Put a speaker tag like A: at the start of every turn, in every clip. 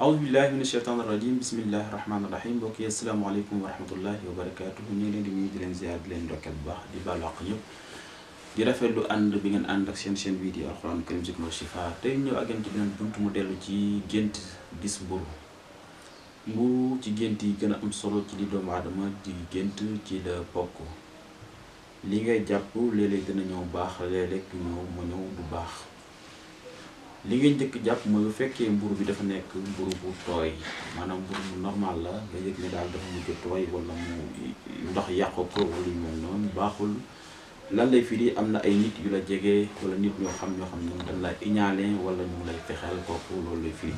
A: أعوذ بالله من الشيطان الرجيم بسم الله الرحمن الرحيم mbokk yi asalaamaaleykum wa rahmatullahi wa barakaatu ñu ngi leen di nuyu di leen ziar di leen ndokkeel bu baax di baalu àq ñëpp di rafetlu ànd bi ngeen ànd ak seen chaîne bii di Alxuraan Karim Zikr wa Chifa tey ñëw ak yéen ci beneen bunt mu dellu ci gént gis mburu ci gént yi gën a am solo ci li doomu aadama di gént ci la bokk li ngay jàpp léeg-léeg dina ñëw baax léeg-léeg du ñëw mu ñëw du baax li ngay njëkk jàpp mooy bu fekkee mburu bi dafa nekk mburu bu tooy maanaam mburu mu normal la nga yëg ne daal dafa mujj tooy wala mu ndox yàq ko wala yu mel noonu baaxul lan lay firi am na ay nit yu la jege wala nit ñoo xam ne dañ la iñaane wala ñu lay fexeel kooku loolu lay firi.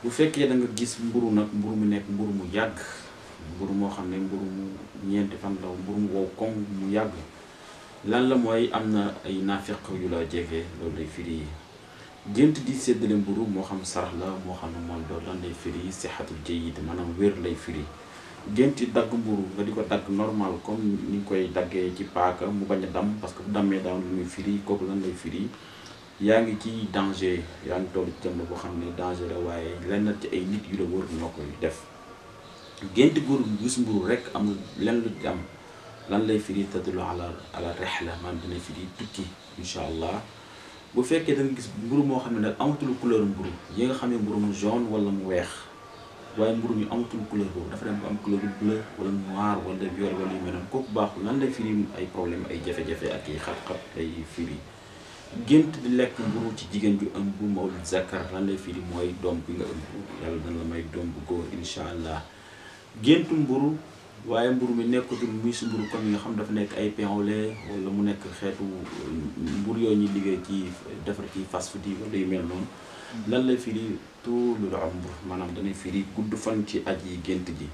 A: bu fekkee da nga gis mburu nag mburu mu nekk mburu mu yàgg mburu moo xam ne mburu mu ñeenti fan la mburu mu wow koŋ mu yàgg lan la mooy am na ay naafeq yu la jege loolu lay firi. gént di séddale mburu moo xam sarax la moo xam ne moom doon lan lay firi sixatul jayyid maanaam wér lay firi. gént dagg mburu nga di ko dagg normal comme ni koy daggee ci paaka mu bañ a dam parce que bu dammee daan lu muy firi kooku lan lay firi yaa ngi ci danger yaa ngi toll ci jamono boo xam ne danger la waaye lenn ci ay nit yu la wër ñoo koy def. gént góor gis mburu rek amul lenn lu ci am lan lay firi tadullu ala rihla maanaam dina firi tukki incha allah. bu fekkee da nga gis mburu moo xam ne nag amatul couleur mburu yi nga xam ne mburu mu jaune wala mu weex waaye mburu mi amatul couleur boobu dafa dem ba am couleur bleu wala noir wala violet wala yu mel noonu kooku baaxul lan lay firi ay problème ay jafe-jafe ak yi xat-xat lay firi. gént di lekk mburu ci jigéen ju ëmb mawlud zakar lan lay firi mooy doom bi nga ëmb yàlla dana la may doom bu góor incha allah. géntu mburu waaye mburu mi nekkatul muy si mburu comme yi nga xam dafa nekk ay pain au lait wala mu nekk xeetu mburu yooyu ñuy liggéey ci defar ci fast food yi wala yu mel noonu lan lay firi tuulul umr maanaam danay firi gudd fan ci aji gént ji.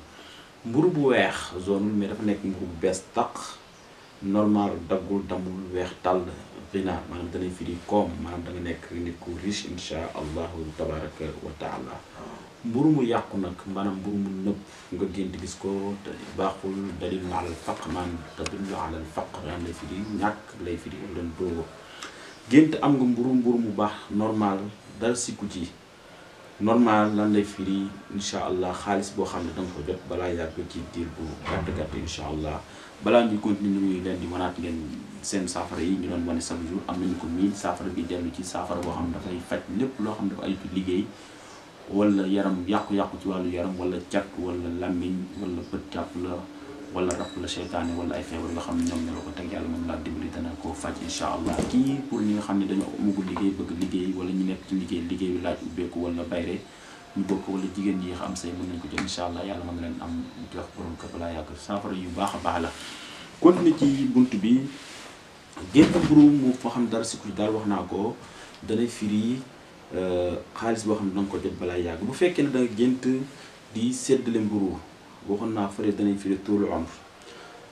A: mburu bu weex zone mais dafa nekk mburu bu bees taq normal daggul damul weex tàll rina maanaam danay firi koom maanaam da nga nekk nit ku riche insha allahu tabaraka wa taala. mburu mu yàqu nag maanaam mburu mu nëb nga gént gis ko te baaxul dalil ala al faqr maanaam tadullu ala al faqr lan lay firi ñàkk lay firi wala doo. gént am nga mburu mu baax normal dara sikku ci normal lan lay firi incha allah xaalis boo xam ne da nga ko jot balaa yàgg ci diir bu gàtt incha allah. balaa ñuy continuer ñu leen di mënaat ngeen seen saafara yi ñu doon wane chaque jour am nañu ko miin saafara bi dellu ci saafara boo xam ne dafay faj lépp loo xam ne dafa ay liggéey wala yaram yàqu-yàqu ci wàllu yaram wala cat wala làmmiñ wala bët jàpp la wala rab la seytaane wala ay feebar nga xam ne ñoom ñoo la ko teg yàlla moom laa dimbali dana koo faj incha allah. kii pour ñi nga xam ne dañoo amagul liggéey bëgg liggéey wala ñu nekk ci liggéey bi laaj ubbeeku wala bayre ñu bokk wala jigéen yi xam say mën nañ ko jël incha allah yàlla mën na leen am jox borom kër balaa yàgg saafara yu baax a baax la. continuer ci bunt bi gént mburu mu foo xam dara si ku daal wax naa ko danay firi xaalis boo xam ne danga ko jot balaa yàgg. bu fekkee ne danga gént di séddale mburu waxoon naa fële danay firi tuulu umr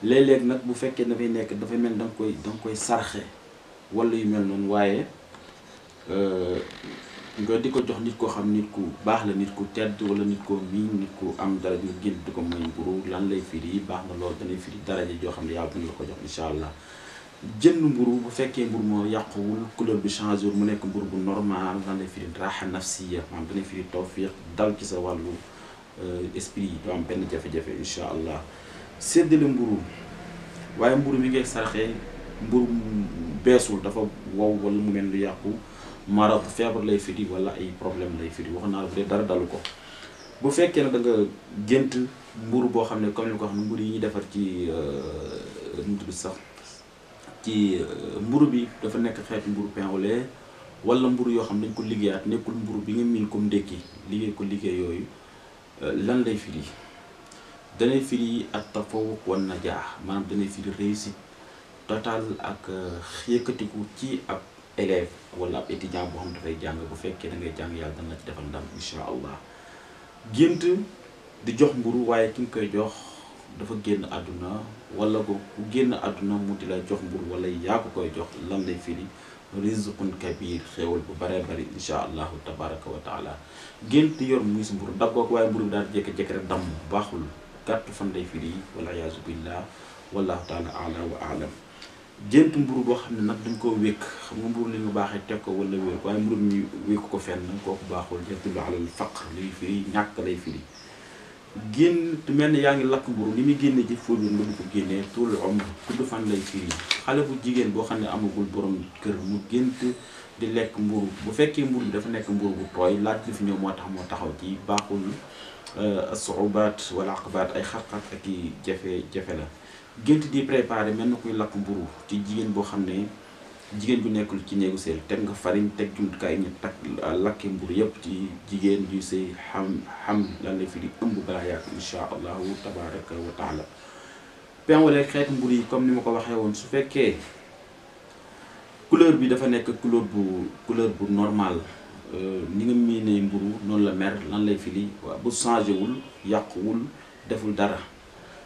A: léeg-léeg nag bu fekkee dafay nekk dafay mel da nga koy sarxe wala yu mel noonu waaye nga di ko jox nit koo xam nit ku baax la nit ku tedd wala nit koo miin nit ku am dara nga gént di ko may mburu lan lay firi baax na loolu danay firi daraja joo xam ne yàlla dina la ko jox incha allah. jënd mburu bu fekkee mburu moo yàquwul couleur bi changé wul mu nekk mburu bu normal lan lay firi raaxa nafsiya maanaam danay firi tawfiq dal ci sa wàllu esprit yi doo am benn jafe-jafe incha allah. séddale mburu waaye mburu mi ngay sarxee mburu beesul dafa wow wala mu mel lu yàqu marad feebar lay firi wala ay problème lay firi wax naa la bu dee dara dalu ko. bu fekkee ne da nga gént mburu boo xam ne comme ni ko xam ne mburu yi ñuy defar ci nu tudd sax ci mburu bi dafa nekk xeetu mburu pain au lait wala mburu yoo xam ne dañ ko liggéeyaat nekkul mburu bi nga miin comme ndékki liggéey yooyu lan lay firi danay firi ak tafawuq wan najaax maanaam danay firi réussite totale ak yëkkatiku ci ab élève wala ab étudiant boo xam dafay jàng bu fekkee da ngay jàng yàlla dana la ci defal ndam incha allah. gént di jox mburu waaye ki nga koy jox dafa génn àdduna wala ko ku génn àdduna mu di la jox mburu wala yaa ko koy jox lan lay firi rizqun kabir xéewal bu baree bari incha allahu tabaraka wa taala. gént yor muy si mburu daggoo ko waaye mburu bi daal jékki-jékki rek damm baaxul gàttu fan lay firi wala iyaazu billah wallahu taala ala wa alam. gént mburu boo xam ne nag dañ koo wékk, xam nga mburu li nga baaxee teg ko wala wér waaye mburu ñu wékk ko fenn kooku baaxul, yadullu alal faqr liy firi ñàkk lay firi. génn mel ni yaa ngi lakk mburu li muy génne ci fóot bi nga du ko génnee tuul umr tudd fan lay firi. xale bu jigéen boo xam ne amagul borom kër mu gént di lekk mburu, bu fekkee mburu bi dafa nekk mburu bu tooy laaj bi fi ñëw moo tax moo taxaw ci baaxul. suubaat wala aqabaat ay xat-xat ak i jafe-jafe la. gént di préparé mel na kuy lakk mburu ci jigéen boo xam ne jigéen bu nekkul ci néegu sëy teg nga farine teg jumtukaay ñu takk lakke mburu yëpp ci jigéen ju sëy xam lan lay firi ëmb balaa yàgg insha allahu tabaraka wa taala. pain wala xeetu mburu yi comme ni ma ko waxee woon, su fekkee couleur bi dafa nekk couleur bu normal ni nga miinee mburu noonu la mer lan lay firi waaw bu changé wul yàquwul deful dara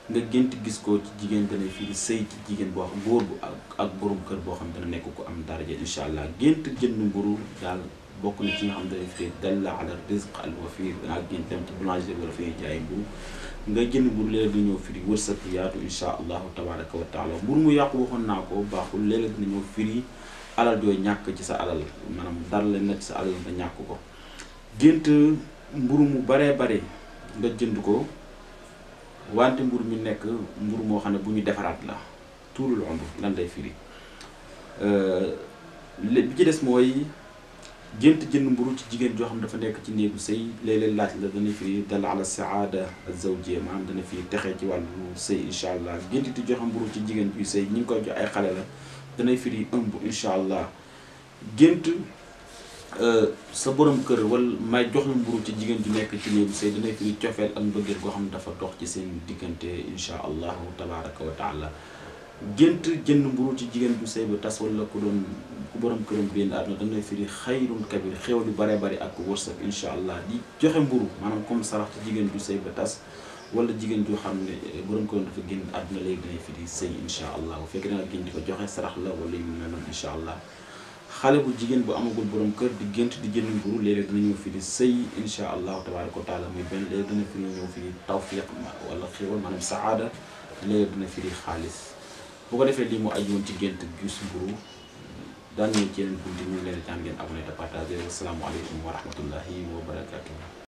A: nga gént gis ko ci jigéen dana firi sëy ci jigéen boo xam góor bu ak borom kër boo xam dana nekk ko am daraja incha allah. gént jënd mburu daal bokk na ci nga xam dana firi dalla ala rizq al wafir. dangaa gént dem ci boulangerie wala fay jaay mburu nga jënd mburu léeg-léeg dina ñëw firi wërsëg yaatu incha allahu tabaraka wa taala. mburu mu yàqu waxoon naa ko baaxul, léeg-léeg dina ñëw firi alal jooy ñàkk ci sa alal, maanaam dara la nekk ci sa alal nga ñàkk ko. gént mburu mu baree bare nga jënd ko wante mburu mi nekk mburu moo xam ne bu ñu defaraat la tuulul umr lan lay firi. bi ci des mooy gént jënd mburu ci jigéen joo xam dafa nekk ci néegu sëy léeg-léeg laaj la dana firi dala ala saada az-zawjiyya, maanaam dana firi texee ci wàllu sëy incha allah. gént di joxe mburu ci jigéen juy sëy ñi ngi koy jox ay xale la danay firi ëmb incha allah. gént sa borom kër wala may jox la mburu ci jigéen ju nekk ci néegu sëy danay firi cofeel ak mbëggeel goo xam ne dafa dox ci seen diggante incha allahu tabaraka wa taala. gént jënd mburu ci jigéen ju sëy ba tas wala ku borom këram génn àdduna danay firi xayrun kabir, xéw lu bare bari ak wërsëg incha allah. di joxe mburu maanaam comme sarax ci jigéen ju sëy ba tas wala jigéen joo xam ne borom këram dafa génn àdduna léegi danay firi sëy incha allah. bu fekkee da nga génn di ko joxe sarax la wala yu mel noonu incha allah. xale bu jigéen bu amagul borom kër di gént di jënd mburu léeg-léeg dina ñëw firi sëy incha allahu tabaraka wa taala muy benn. léeg dina firi ñëw firi tawfiq wala xéwal maanaam saada, léeg dina firi xaalis. bu ko defee lii mu aju woon ci gént gis mburu daan ñëw ci yeneen bunti ñu leen di tànn ngeen abonné te partagé. wassalaamu aleykum wa rahmatullahi wa barakatuh.